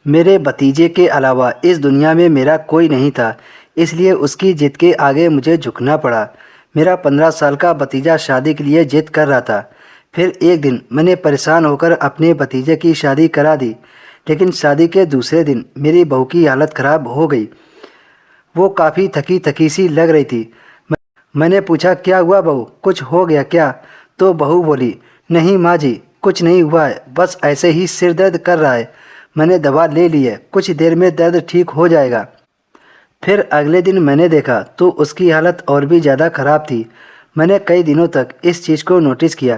मेरे भतीजे के अलावा इस दुनिया में मेरा कोई नहीं था, इसलिए उसकी जिद के आगे मुझे झुकना पड़ा। मेरा 15 साल का भतीजा शादी के लिए जिद कर रहा था। फिर एक दिन मैंने परेशान होकर अपने भतीजे की शादी करा दी, लेकिन शादी के दूसरे दिन मेरी बहू की हालत ख़राब हो गई। वो काफ़ी थकी थकी सी लग रही थी। मैंने पूछा, क्या हुआ बहू, कुछ हो गया क्या? तो बहू बोली, नहीं माँ जी, कुछ नहीं हुआ है, बस ऐसे ही सिर दर्द कर रहा है। मैंने दवा ले ली है, कुछ देर में दर्द ठीक हो जाएगा। फिर अगले दिन मैंने देखा तो उसकी हालत और भी ज़्यादा ख़राब थी। मैंने कई दिनों तक इस चीज़ को नोटिस किया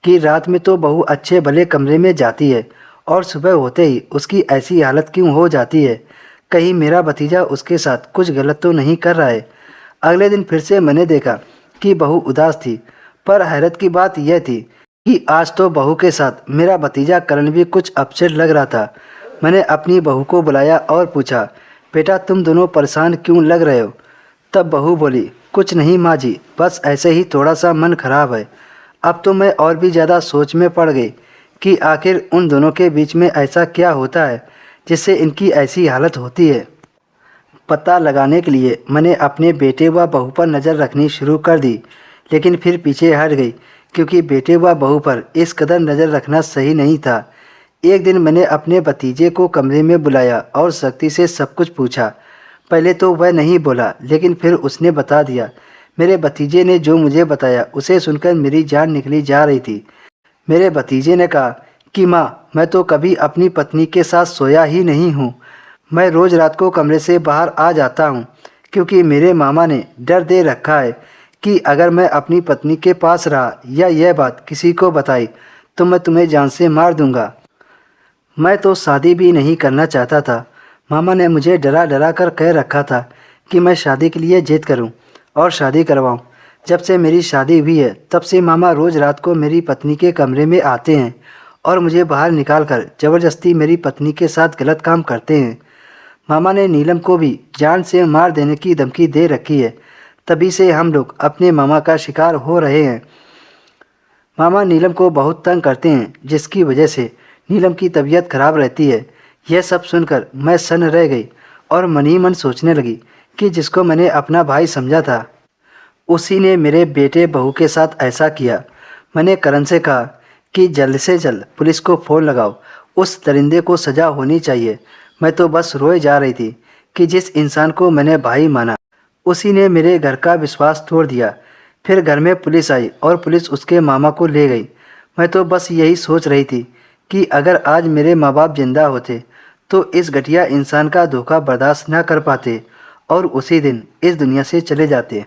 कि रात में तो बहू अच्छे भले कमरे में जाती है और सुबह होते ही उसकी ऐसी हालत क्यों हो जाती है। कहीं मेरा भतीजा उसके साथ कुछ गलत तो नहीं कर रहा है। अगले दिन फिर से मैंने देखा कि बहू उदास थी, पर हैरत की बात यह थी कि आज तो बहू के साथ मेरा भतीजा करण भी कुछ अपसेट लग रहा था। मैंने अपनी बहू को बुलाया और पूछा, बेटा तुम दोनों परेशान क्यों लग रहे हो? तब बहू बोली, कुछ नहीं माँ जी, बस ऐसे ही थोड़ा सा मन खराब है। अब तो मैं और भी ज़्यादा सोच में पड़ गई कि आखिर उन दोनों के बीच में ऐसा क्या होता है जिससे इनकी ऐसी हालत होती है। पता लगाने के लिए मैंने अपने बेटे व बहू पर नज़र रखनी शुरू कर दी, लेकिन फिर पीछे हट गई क्योंकि बेटे व बहू पर इस कदर नज़र रखना सही नहीं था। एक दिन मैंने अपने भतीजे को कमरे में बुलाया और सख्ती से सब कुछ पूछा। पहले तो वह नहीं बोला, लेकिन फिर उसने बता दिया। मेरे भतीजे ने जो मुझे बताया उसे सुनकर मेरी जान निकली जा रही थी। मेरे भतीजे ने कहा कि माँ, मैं तो कभी अपनी पत्नी के साथ सोया ही नहीं हूँ। मैं रोज़ रात को कमरे से बाहर आ जाता हूँ क्योंकि मेरे मामा ने डर दे रखा है कि अगर मैं अपनी पत्नी के पास रहा या यह बात किसी को बताई तो मैं तुम्हें जान से मार दूँगा। मैं तो शादी भी नहीं करना चाहता था। मामा ने मुझे डरा डरा कर कह रखा था कि मैं शादी के लिए जिद करूं और शादी करवाऊं। जब से मेरी शादी हुई है तब से मामा रोज़ रात को मेरी पत्नी के कमरे में आते हैं और मुझे बाहर निकाल कर ज़बरदस्ती मेरी पत्नी के साथ गलत काम करते हैं। मामा ने नीलम को भी जान से मार देने की धमकी दे रखी है। तभी से हम लोग अपने मामा का शिकार हो रहे हैं। मामा नीलम को बहुत तंग करते हैं, जिसकी वजह से नीलम की तबीयत खराब रहती है। यह सब सुनकर मैं सन्न रह गई और मन ही मन सोचने लगी कि जिसको मैंने अपना भाई समझा था उसी ने मेरे बेटे बहू के साथ ऐसा किया। मैंने करण से कहा कि जल्द से जल्द पुलिस को फ़ोन लगाओ, उस दरिंदे को सज़ा होनी चाहिए। मैं तो बस रोए जा रही थी कि जिस इंसान को मैंने भाई माना उसी ने मेरे घर का विश्वास तोड़ दिया। फिर घर में पुलिस आई और पुलिस उसके मामा को ले गई। मैं तो बस यही सोच रही थी कि अगर आज मेरे माँ बाप जिंदा होते तो इस घटिया इंसान का धोखा बर्दाश्त न कर पाते और उसी दिन इस दुनिया से चले जाते।